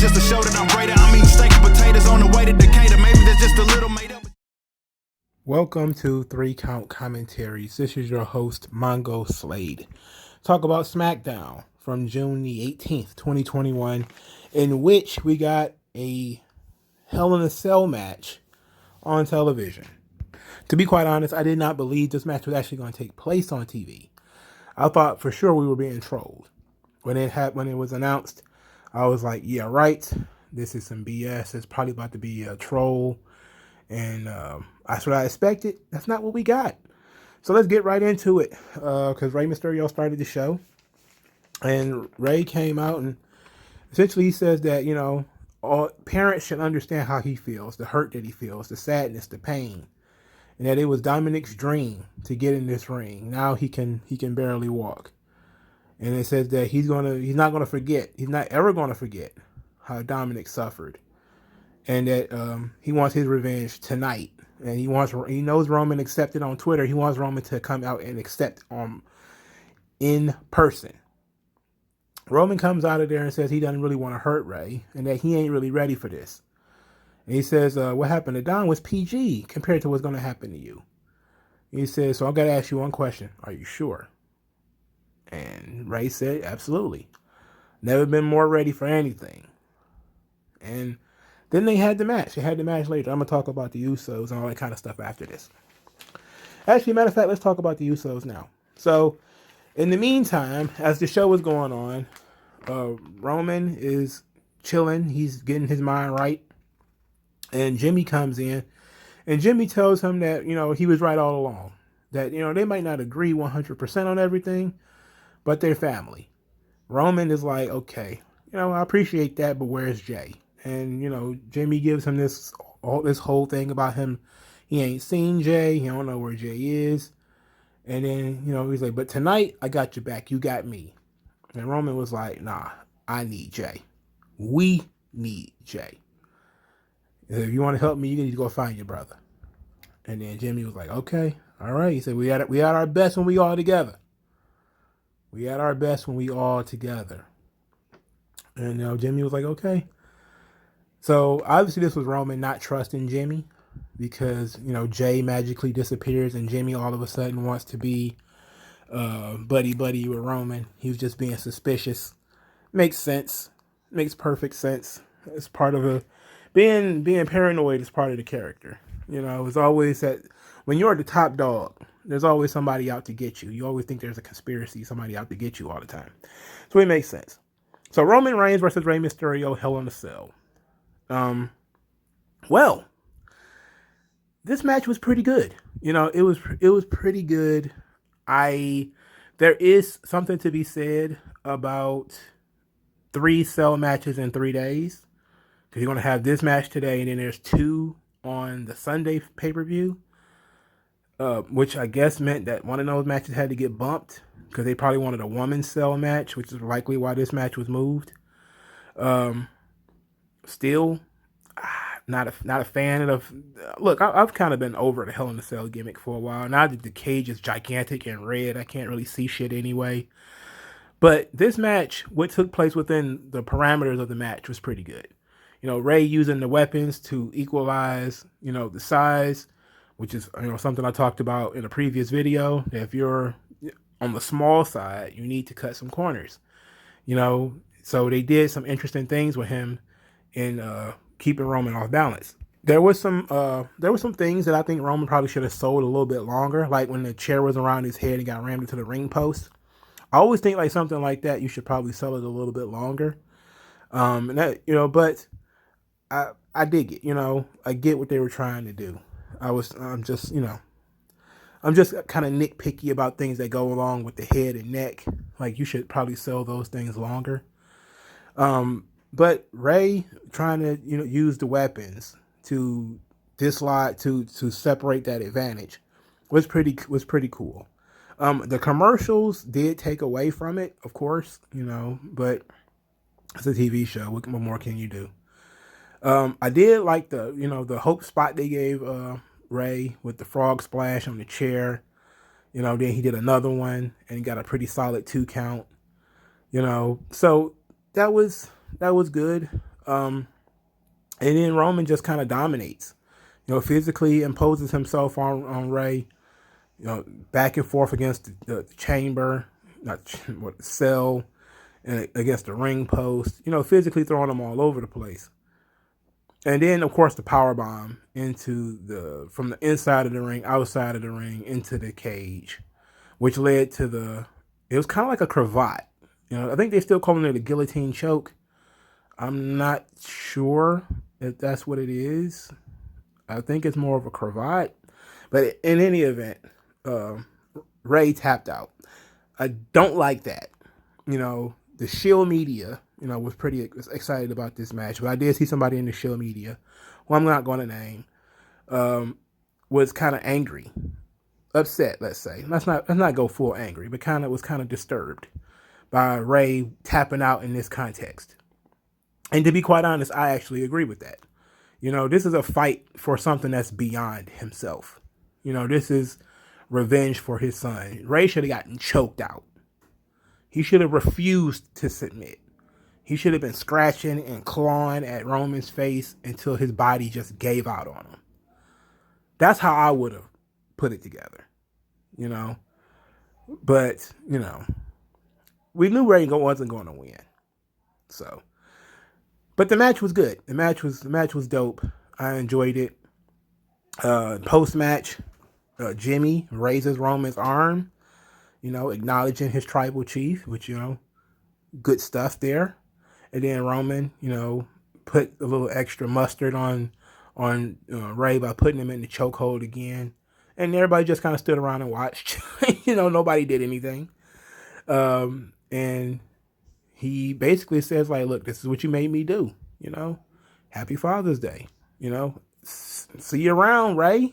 just to show that I'm greater. I'm eating steak and potatoes on the way to Decatur. Maybe there's just a little made up. Welcome to 3 Count Commentaries. This is your host, MagMongoSlade. Talk about Smackdown from June the 18th, 2021, in which we got a Hell in a Cell match on television. To be quite honest, I did not believe this match was actually going to take place on TV. I thought for sure we were being trolled. When it was announced, I was like, yeah, right. This is some BS. It's probably about to be a troll. And that's what I expected. That's not what we got. So let's get right into it. Because Rey Mysterio started the show. And Rey came out and essentially he says that, all parents should understand how he feels, the hurt that he feels, the sadness, the pain. And that it was Dominic's dream to get in this ring. Now he can barely walk. And it says that he's not gonna forget. He's not ever gonna forget how Dominic suffered. And that he wants his revenge tonight. And he knows Roman accepted on Twitter. He wants Roman to come out and accept in person. Roman comes out of there and says he doesn't really want to hurt Rey and that he ain't really ready for this. And he says, what happened to Dom was PG compared to what's going to happen to you. He says, so I've got to ask you one question. Are you sure? And Rey said, absolutely. Never been more ready for anything. And then they had the match. They had the match later. I'm going to talk about the Usos and all that kind of stuff after this. Actually, matter of fact, let's talk about the Usos now. So, in the meantime, as the show is going on, Roman is chilling. He's getting his mind right. And Jimmy comes in. And Jimmy tells him that, he was right all along. That, they might not agree 100% on everything, but they're family. Roman is like, okay, I appreciate that, but where's Jay? And, Jimmy gives him this whole thing about him. He ain't seen Jay. He don't know where Jay is. And then, he's like, but tonight, I got your back. You got me. And Roman was like, nah, I need Jay. We need Jay. If you want to help me, you need to go find your brother. And then Jimmy was like, okay, all right. He said, we had our best when we all together. We had our best when we all together. And Jimmy was like, okay. So obviously this was Roman not trusting Jimmy because, Jay magically disappears and Jimmy all of a sudden wants to be buddy-buddy with Roman. He was just being suspicious. Makes sense. Makes perfect sense. It's part of being paranoid is part of the character. It's always that when you're the top dog, there's always somebody out to get you. You always think there's a conspiracy, somebody out to get you all the time. So it makes sense. So Roman Reigns versus Rey Mysterio, Hell in a Cell. Well, this match was pretty good. It was pretty good. There is something to be said about 3 cell matches in 3 days. Because you're going to have this match today, and then there's 2 on the Sunday pay-per-view, which I guess meant that one of those matches had to get bumped because they probably wanted a woman's cell match, which is likely why this match was moved. Still, not a fan of. Look, I've kind of been over the Hell in a Cell gimmick for a while. Now that the cage is gigantic and red, I can't really see shit anyway. But this match, what took place within the parameters of the match, was pretty good. Rey using the weapons to equalize, the size, which is, something I talked about in a previous video. That if you're on the small side, you need to cut some corners, So they did some interesting things with him in keeping Roman off balance. There was some things that I think Roman probably should have sold a little bit longer, like when the chair was around his head and got rammed into the ring post. I always think like something like that, you should probably sell it a little bit longer. And that, but I dig it, I get what they were trying to do. I'm just kind of nitpicky about things that go along with the head and neck. Like you should probably sell those things longer. But Rey trying to, use the weapons to dislodge, to separate that advantage was pretty cool. The commercials did take away from it, of course, but it's a TV show. What more can you do? I did like the hope spot they gave Rey with the frog splash on the chair. Then he did another one and he got a pretty solid 2 count. So that was good. And then Roman just kind of dominates. Physically imposes himself on Ray. Back and forth against the chamber, not what cell, and against the ring post. Physically throwing them all over the place. And then, of course, the power bomb from the inside of the ring, outside of the ring, into the cage, which led to it was kind of like a cravat. I think they still calling it a guillotine choke. I'm not sure if that's what it is. I think it's more of a cravat. But in any event, Ray tapped out. I don't like that. The Shield media, was pretty excited about this match. But I did see somebody in the Shield media, who I'm not going to name, was kind of angry, upset. Let's say let's not go full angry, but was kind of disturbed by Ray tapping out in this context. And to be quite honest, I actually agree with that. This is a fight for something that's beyond himself. This is revenge for his son. Ray should have gotten choked out. He should have refused to submit. He should have been scratching and clawing at Roman's face until his body just gave out on him. That's how I would have put it together. But, we knew Ray wasn't going to win. So, but the match was good. The match was dope. I enjoyed it. Post-match, Jimmy raises Roman's arm, acknowledging his tribal chief, which, good stuff there. And then Roman, put a little extra mustard on Ray by putting him in the chokehold again. And everybody just kind of stood around and watched. Nobody did anything. And he basically says, like, look, this is what you made me do. Happy Father's Day. See you around, Ray.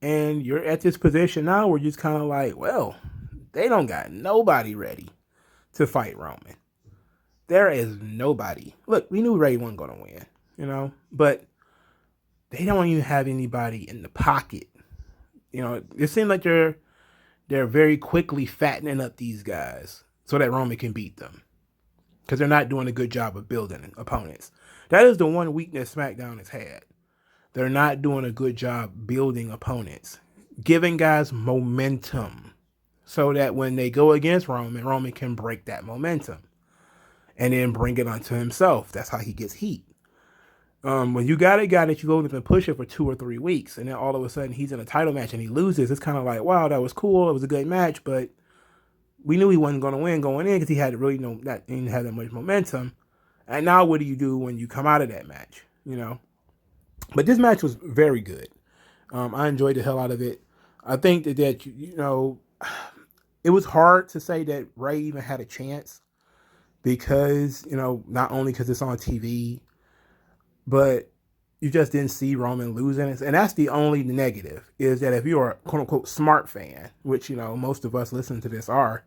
And you're at this position now where you're just kind of like, well, they don't got nobody ready to fight Roman. There is nobody. Look, we knew Ray wasn't going to win, but they don't even have anybody in the pocket. It seems like they're very quickly fattening up these guys so that Roman can beat them, because they're not doing a good job of building opponents. That is the one weakness SmackDown has had. They're not doing a good job building opponents, giving guys momentum so that when they go against Roman can break that momentum and then bring it onto himself. That's how he gets heat. When you got a guy that you've only been pushing for 2 or 3 weeks, and then all of a sudden he's in a title match and he loses, it's kind of like, wow, that was cool. It was a good match, but we knew he wasn't going to win going in because he had really didn't have that much momentum. And now what do you do when you come out of that match? But this match was very good. I enjoyed the hell out of it. I think that it was hard to say that Ray even had a chance because, not only because it's on TV, but you just didn't see Roman losing. And that's the only negative, is that if you're a quote-unquote smart fan, which, most of us listening to this are,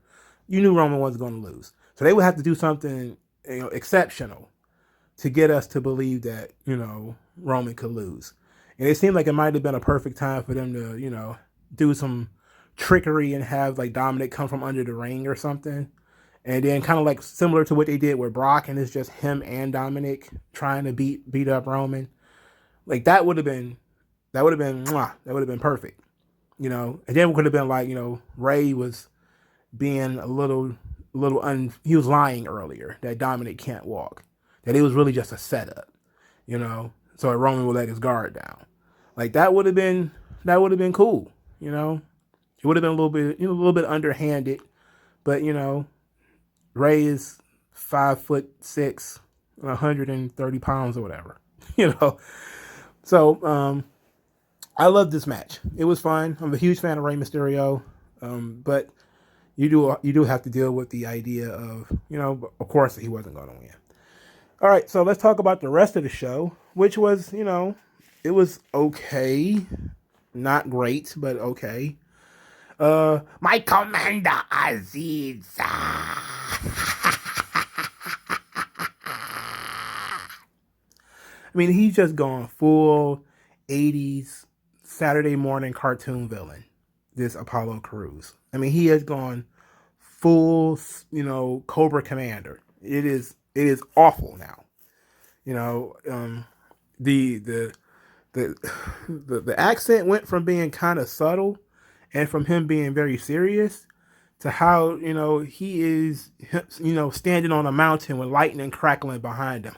you knew Roman wasn't going to lose. So they would have to do something, exceptional to get us to believe that, Roman could lose. And it seemed like it might have been a perfect time for them to, do some trickery and have like Dominic come from under the ring or something. And then kind of like similar to what they did with Brock, and it's just him and Dominic trying to beat up Roman. Like that would have been perfect. And then it could have been like, Ray was being a little he was lying earlier that Dominic can't walk. That it was really just a setup, so Roman would let his guard down. Like that would have been cool, It would have been a little bit underhanded, but Ray is 5'6", 130 pounds or whatever, So I love this match. It was fun. I'm a huge fan of Rey Mysterio, but you do have to deal with the idea of of course he wasn't going to win. All right, so let's talk about the rest of the show, which was it was okay, not great, but okay. My Commander Aziz. I mean, he's just gone full 80s Saturday morning cartoon villain, this Apollo Crews. I mean, he has gone full, Cobra Commander. It is awful now. You know, the the the accent went from being kind of subtle and from him being very serious to how, he is, standing on a mountain with lightning crackling behind him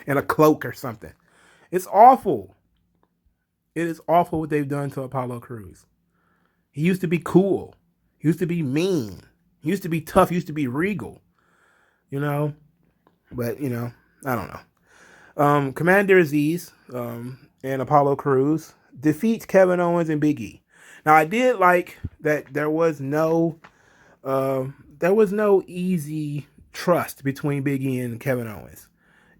in a cloak or something. It's awful. It is awful what they've done to Apollo Crews. He used to be cool. He used to be mean. He used to be tough. He used to be regal. But, I don't know. Commander Aziz and Apollo Crews defeats Kevin Owens and Big E. Now, I did like that there was no easy trust between Big E and Kevin Owens.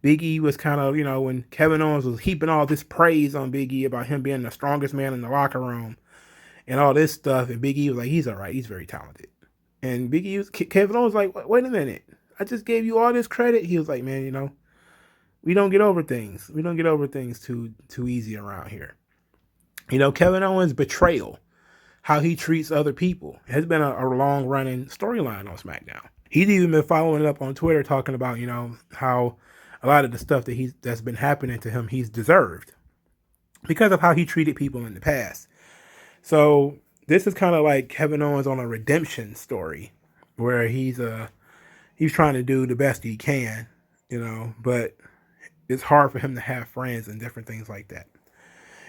Big E was kind of, when Kevin Owens was heaping all this praise on Big E about him being the strongest man in the locker room and all this stuff, and Big E was like, he's all right, he's very talented. And Kevin Owens was like, wait a minute, I just gave you all this credit. He was like, man, we don't get over things. We don't get over things too easy around here. Kevin Owens' betrayal, how he treats other people, has been a long-running storyline on SmackDown. He's even been following it up on Twitter, talking about, how a lot of the stuff that's been happening to him, he's deserved because of how he treated people in the past. So this is kind of like Kevin Owens on a redemption story, where he's trying to do the best he can, but it's hard for him to have friends and different things like that.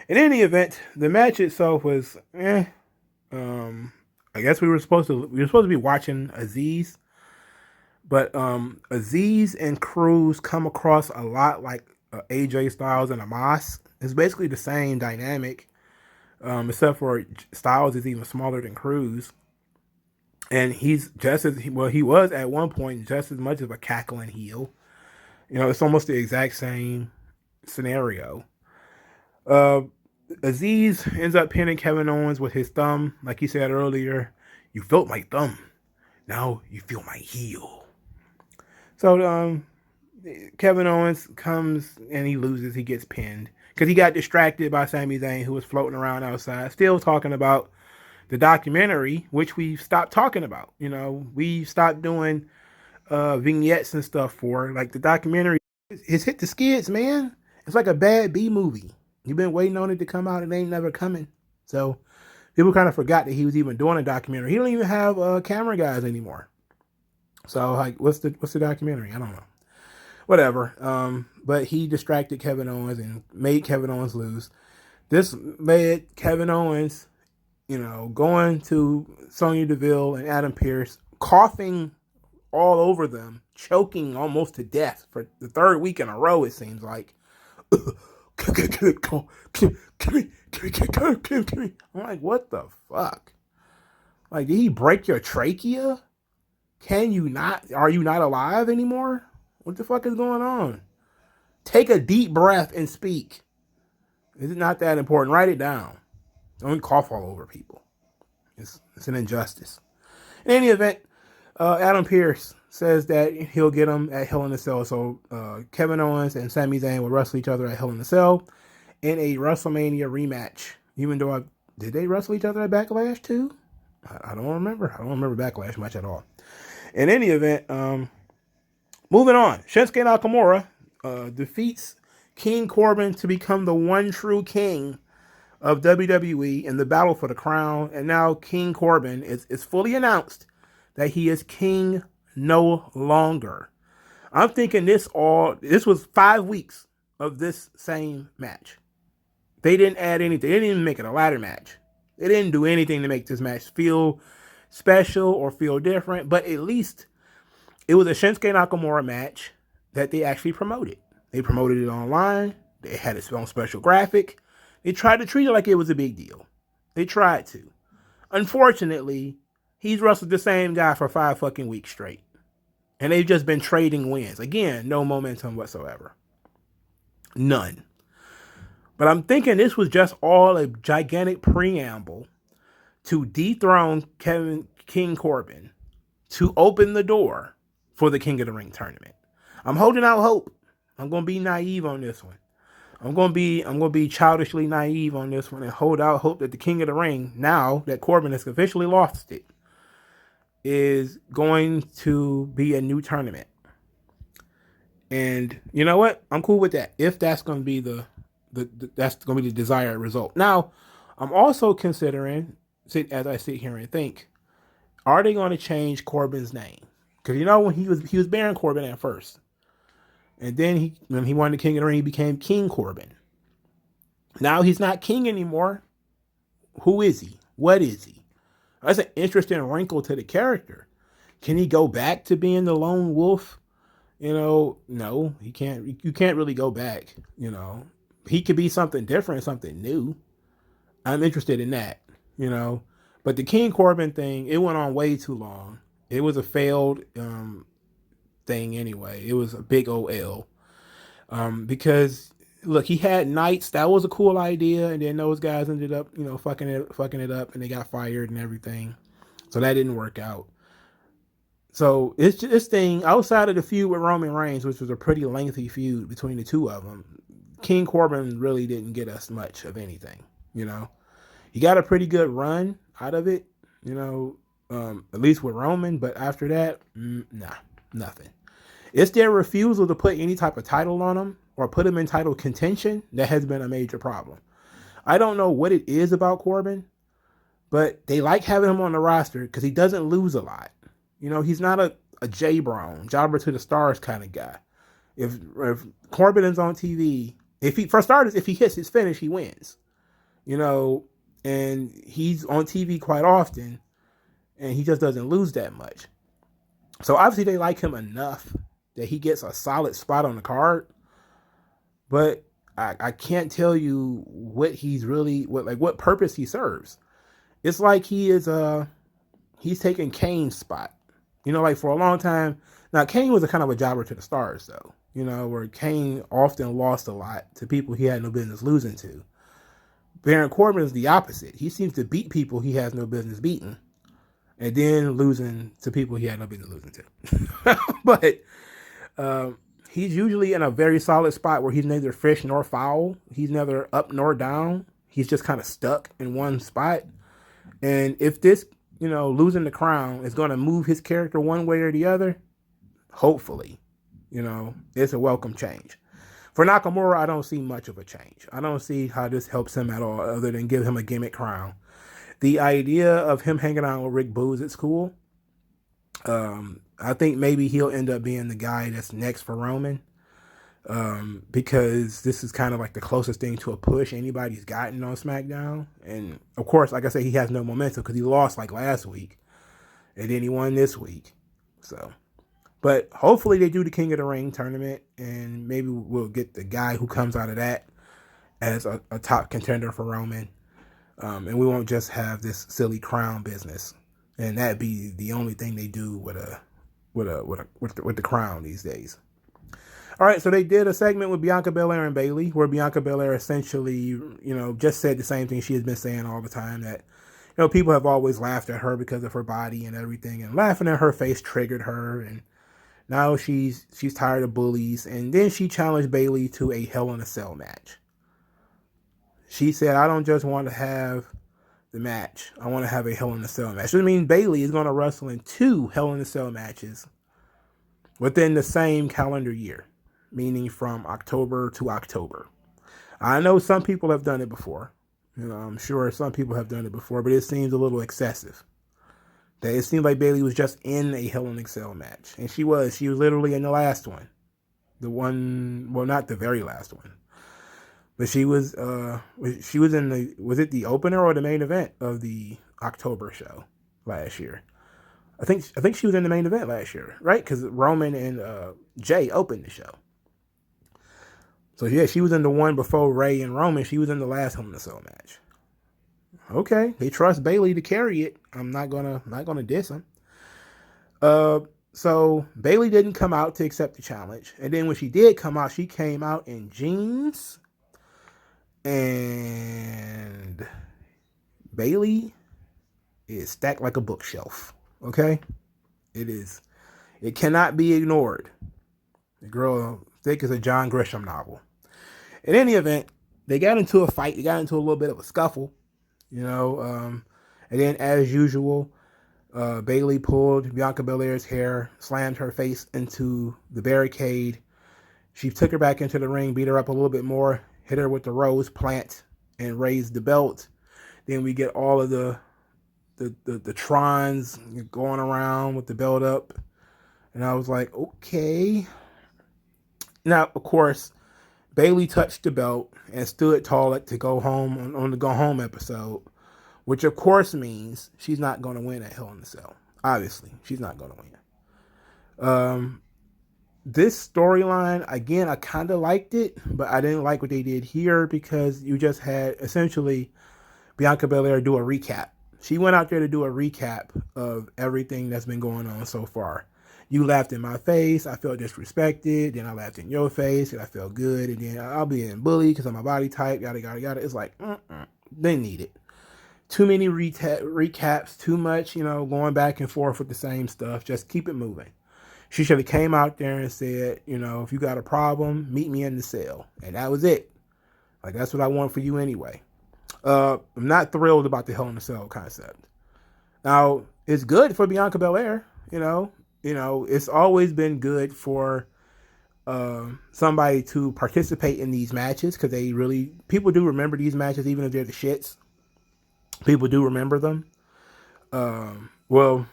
In any event, the match itself was, I guess we were supposed to be watching Aziz, but Aziz and Crews come across a lot like AJ Styles and Amos. It's basically the same dynamic, except for Styles is even smaller than Crews, and he's just as he was at one point just as much of a cackling heel. It's almost the exact same scenario. Aziz ends up pinning Kevin Owens with his thumb. Like he said earlier, you felt my thumb. Now you feel my heel. So Kevin Owens comes and he loses. He gets pinned because he got distracted by Sami Zayn, who was floating around outside, still talking about the documentary, which we stopped talking about. We stopped doing vignettes and stuff for, like, the documentary. It's hit the skids, man. It's like a bad B movie. You've been waiting on it to come out, and it ain't never coming. So people kind of forgot that he was even doing a documentary. He don't even have camera guys anymore. So, like, what's the documentary? I don't know. Whatever. But he distracted Kevin Owens and made Kevin Owens lose. This made Kevin Owens, going to Sonya Deville and Adam Pearce, coughing all over them, choking almost to death for the third week in a row, it seems like. I'm like, what the fuck? Like, did he break your trachea? Are you not alive anymore? What the fuck is going on? Take a deep breath and speak. Is it not that important? Write it down. Don't cough all over people. It's an injustice. In any event, Adam Pearce says that he'll get him at Hell in a Cell. So Kevin Owens and Sami Zayn will wrestle each other at Hell in a Cell in a WrestleMania rematch. Even though did they wrestle each other at Backlash too? I don't remember. I don't remember Backlash much at all. In any event, moving on. Shinsuke Nakamura defeats King Corbin to become the one true king of WWE in the battle for the crown. And now King Corbin is fully announced that he is king no longer. I'm thinking this was 5 weeks of this same match. They didn't add anything. They didn't even make it a ladder match. They didn't do anything to make this match feel special or feel different, but at least it was a Shinsuke Nakamura match that they actually promoted. They promoted it online. They had its own special graphic. They tried to treat it like it was a big deal. They tried to. Unfortunately, he's wrestled the same guy for 5 fucking weeks straight. And they've just been trading wins. Again, no momentum whatsoever. None. But I'm thinking this was just all a gigantic preamble to dethrone King Corbin, to open the door for the King of the Ring tournament. I'm holding out hope. I'm going to be naive on this one. I'm going to be childishly naive on this one and hold out hope that the King of the Ring, now that Corbin has officially lost it, is going to be a new tournament. And you know what? I'm cool with that. If that's going to be the that's going to be the desired result. Now, I'm also considering, as I sit here and think, are they going to change Corbin's name? Because you know when he was Baron Corbin at first, and then when he won the King of the Ring, he became King Corbin. Now he's not king anymore. Who is he? What is he? That's an interesting wrinkle to the character. Can he go back to being the lone wolf? No, he can't. You can't really go back. He could be something different, something new. I'm interested in that. But the King Corbin thing, it went on way too long. It was a failed thing anyway. It was a big OL. Because look, he had Knights. That was a cool idea, and then those guys ended up, fucking it up, and they got fired and everything. So that didn't work out. So it's just this thing outside of the feud with Roman Reigns, which was a pretty lengthy feud between the two of them. King Corbin really didn't get us much of anything. He got a pretty good run out of it. At least with Roman, but after that, nah, nothing. It's their refusal to put any type of title on him or put him in title contention that has been a major problem. I don't know what it is about Corbin, but they like having him on the roster because he doesn't lose a lot. He's not a J Brown, jobber to the stars kind of guy. If Corbin is on TV, if he hits his finish, he wins. And he's on TV quite often, and he just doesn't lose that much. So obviously they like him enough that he gets a solid spot on the card. But I can't tell you what what purpose he serves. It's like he's taking Kane's spot. For a long time. Now Kane was a kind of a jobber to the stars though. Where Kane often lost a lot to people he had no business losing to. Baron Corbin is the opposite. He seems to beat people he has no business beating, and then losing to people he had no business losing to. But he's usually in a very solid spot where he's neither fish nor fowl. He's neither up nor down. He's just kind of stuck in one spot. And if this, losing the crown is going to move his character one way or the other, hopefully, it's a welcome change. For Nakamura, I don't see much of a change. I don't see how this helps him at all other than give him a gimmick crown. The idea of him hanging out with Rick Boogs, it's cool. I think maybe he'll end up being the guy that's next for Roman. Because this is kind of like the closest thing to a push anybody's gotten on SmackDown. And of course, like I said, he has no momentum because he lost like last week. And then he won this week. But hopefully they do the King of the Ring tournament, and maybe we'll get the guy who comes out of that as a top contender for Roman. And we won't just have this silly crown business. And that'd be the only thing they do with the crown these days. All right, so they did a segment with Bianca Belair and Bayley, where Bianca Belair essentially, just said the same thing she has been saying all the time, that, people have always laughed at her because of her body and everything, and laughing at her face triggered her, and now she's tired of bullies. And then she challenged Bayley to a Hell in a Cell match. She said, I don't just want to have the match. I want to have a Hell in a Cell match. That means Bayley is going to wrestle in 2 Hell in a Cell matches within the same calendar year, meaning from October to October. I know some people have done it before. I'm sure some people have done it before, but it seems a little excessive. That it seemed like Bayley was just in a Hell in a Cell match. And she was literally in the last one. Not the very last one. But she was in was it the opener or the main event of the October show last year? I think she was in the main event last year, right? Because Roman and Jay opened the show. So yeah, she was in the one before Ray and Roman. She was in the last Hell in a Cell match. Okay, they trust Bayley to carry it. I'm not gonna diss him. So Bayley didn't come out to accept the challenge, and then when she did come out, she came out in jeans, and Bayley is stacked like a bookshelf. Okay, it is. It cannot be ignored. The girl thick as a John Grisham novel. In any event, they got into a fight. They got into a little bit of a scuffle. And then as usual, Bayley pulled Bianca Belair's hair, slammed her face into the barricade. She took her back into the ring, beat her up a little bit more, hit her with the rose plant, and raised the belt. Then we get all of the Trons going around with the belt up. And I was like, okay. Now, of course, Bayley touched the belt and stood tall to go home on the Go Home episode, which of course means she's not going to win at Hell in a Cell. Obviously, she's not going to win. This storyline, again, I kind of liked it, but I didn't like what they did here because you just had essentially Bianca Belair do a recap. She went out there to do a recap of everything that's been going on so far. You laughed in my face, I felt disrespected, then I laughed in your face, and I felt good, and then I'll be in bullied because of my body type, yada, yada, yada. It's like, didn't need it. Too many recaps, too much, going back and forth with the same stuff. Just keep it moving. She should have came out there and said, if you got a problem, meet me in the cell. And that was it. Like, that's what I want for you anyway. I'm not thrilled about the Hell in a Cell concept. Now, it's good for Bianca Belair, it's always been good for somebody to participate in these matches because people do remember these matches even if they're the shits. People do remember them. Well,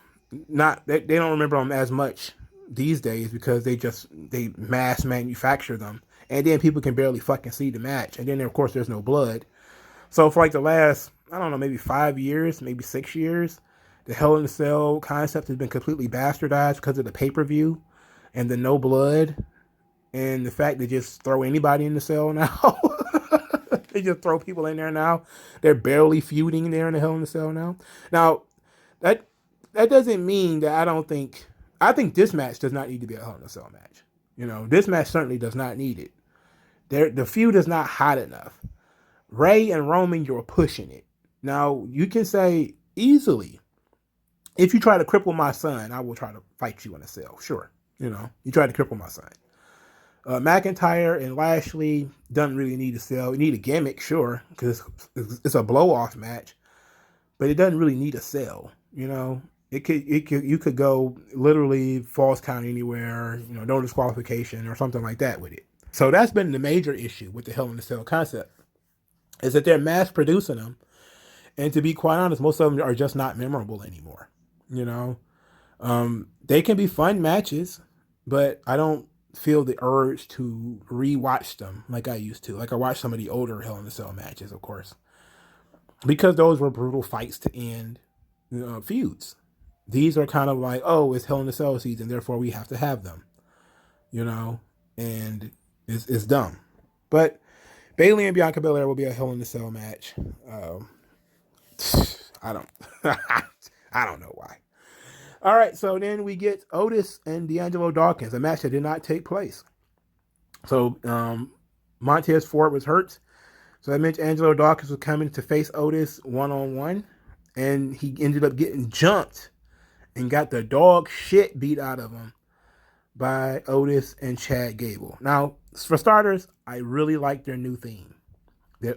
not they don't remember them as much these days because they mass manufacture them, and then people can barely fucking see the match, and then of course there's no blood. So for like the last, I don't know, maybe 5 years, maybe 6 years, the Hell in a Cell concept has been completely bastardized because of the pay-per-view and the no blood and the fact they just throw anybody in the cell now. They just throw people in there now. They're barely feuding there in the Hell in a Cell now. Now, that doesn't mean that I think this match does not need to be a Hell in a Cell match. This match certainly does not need it. The feud is not hot enough. Ray and Roman, you're pushing it. Now, you can say easily, if you try to cripple my son, I will try to fight you in a cell. Sure. You try to cripple my son. McIntyre and Lashley doesn't really need a cell. You need a gimmick, sure, because it's a blow-off match, but it doesn't really need a cell. You could go literally false count anywhere, no disqualification or something like that with it. So that's been the major issue with the Hell in a Cell concept, is that they're mass producing them, and to be quite honest, most of them are just not memorable anymore. They can be fun matches, but I don't feel the urge to rewatch them like I used to. Like I watched some of the older Hell in a Cell matches, of course, because those were brutal fights to end feuds. These are kind of like, oh, it's Hell in a Cell season, therefore we have to have them, and it's dumb. But Bayley and Bianca Belair will be a Hell in a Cell match. I don't I don't know why. All right, so then we get Otis and Dangelo Dawkins, a match that did not take place. So Montez Ford was hurt. So that meant Angelo Dawkins was coming to face Otis one-on-one, and he ended up getting jumped and got the dog shit beat out of him by Otis and Chad Gable. Now, for starters, I really like their new theme.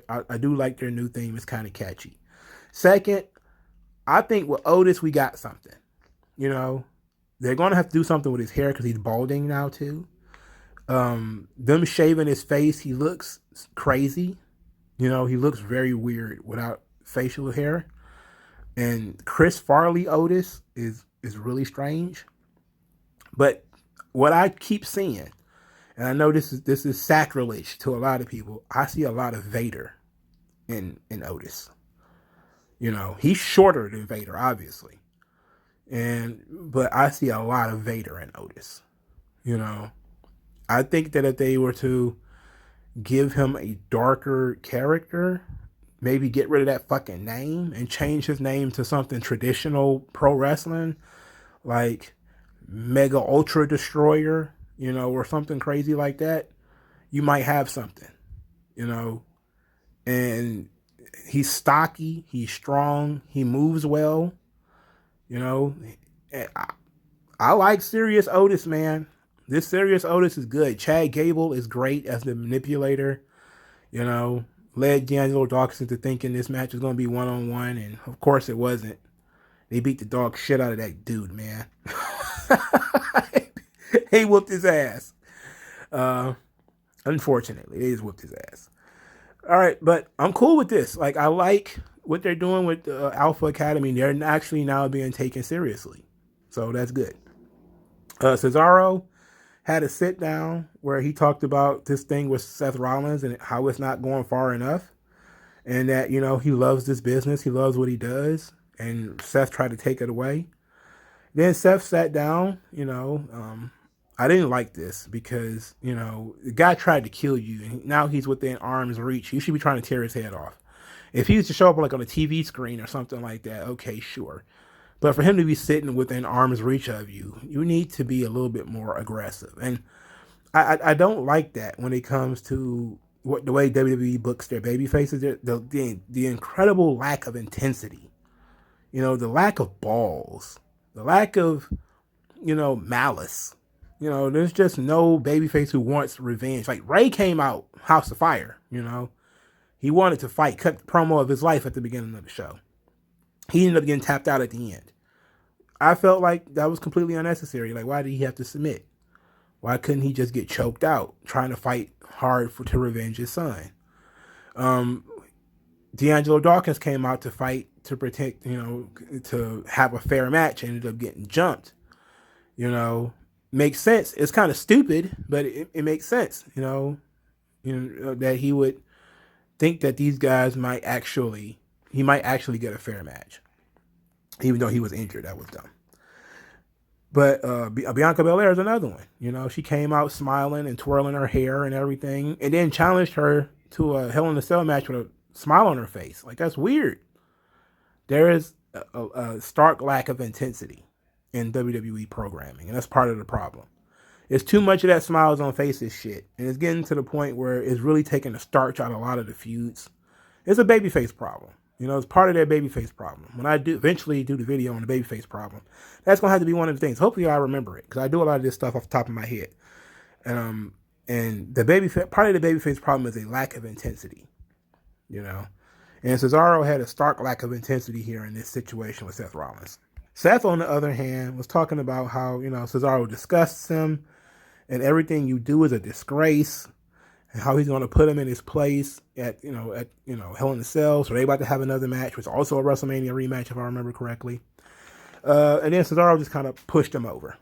I do like their new theme. It's kind of catchy. Second, I think with Otis, we got something. They're going to have to do something with his hair because he's balding now too. Them shaving his face, he looks crazy. He looks very weird without facial hair. And Chris Farley Otis is really strange. But what I keep seeing, and I know this is sacrilege to a lot of people, I see a lot of Vader in Otis. He's shorter than Vader, obviously. But I see a lot of Vader in Otis. I think that if they were to give him a darker character, maybe get rid of that fucking name and change his name to something traditional pro wrestling, like Mega Ultra Destroyer, or something crazy like that, you might have something, and he's stocky, he's strong, he moves well, I like Serious Otis, man. This Serious Otis is good. Chad Gable is great as the manipulator, led Dangelo Dawkins into thinking this match was going to be one-on-one, and of course it wasn't. They beat the dog shit out of that dude, man. They whooped his ass. Unfortunately, they just whooped his ass. All right, but I'm cool with this. Like, I like what they're doing with Alpha Academy. They're actually now being taken seriously. So that's good. Cesaro had a sit down where he talked about this thing with Seth Rollins and how it's not going far enough. And that, he loves this business. He loves what he does. And Seth tried to take it away. Then Seth sat down, I didn't like this because, the guy tried to kill you. And now he's within arm's reach. You should be trying to tear his head off. If he was to show up like on a TV screen or something like that, okay, sure. But for him to be sitting within arm's reach of you, you need to be a little bit more aggressive. And I don't like that when it comes to the way WWE books their baby faces. The incredible lack of intensity. The lack of balls. The lack of, malice. There's just no babyface who wants revenge. Like, Ray came out, House of Fire, He wanted to fight, cut the promo of his life at the beginning of the show. He ended up getting tapped out at the end. I felt like that was completely unnecessary. Like, why did he have to submit? Why couldn't he just get choked out trying to fight hard to revenge his son? D'Angelo Dawkins came out to fight to protect, to have a fair match. Ended up getting jumped. Makes sense. It's kind of stupid, but it makes sense. That he would think that these guys might actually get a fair match, even though he was injured. That was dumb. But Bianca Belair is another one. She came out smiling and twirling her hair and everything, and then challenged her to a Hell in a Cell match with a smile on her face. Like, that's weird. There is a stark lack of intensity in WWE programming, and that's part of the problem. It's too much of that smiles on faces shit, and it's getting to the point where it's really taking the starch out of a lot of the feuds. It's a babyface problem. It's part of their babyface problem. When I eventually do the video on the babyface problem, that's going to have to be one of the things. Hopefully I remember it, because I do a lot of this stuff off the top of my head. And the part of the babyface problem is a lack of intensity. And Cesaro had a stark lack of intensity here in this situation with Seth Rollins. Seth, on the other hand, was talking about how, Cesaro disgusts him and everything you do is a disgrace, and how he's going to put him in his place at Hell in a Cell. So they're about to have another match, which is also a WrestleMania rematch, if I remember correctly. And then Cesaro just kind of pushed him over,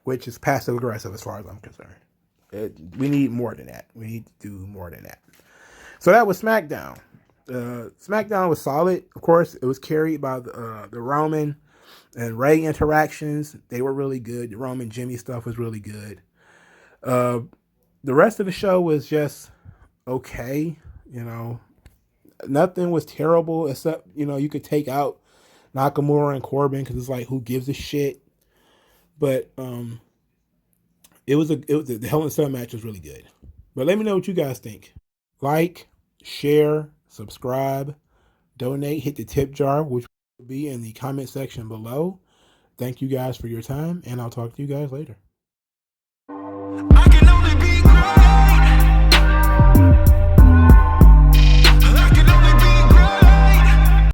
which is passive aggressive as far as I'm concerned. We need more than that. We need to do more than that. So that was SmackDown. SmackDown was solid. Of course, it was carried by the Roman and Ray interactions. They were really good. The Roman Jimmy stuff was really good. The rest of the show was just okay. Nothing was terrible except, you could take out Nakamura and Corbin because it's like, who gives a shit? But the Hell in a Cell match was really good. But let me know what you guys think. Like, share, subscribe, donate, hit the tip jar, which will be in the comment section below. Thank you guys for your time, and I'll talk to you guys later.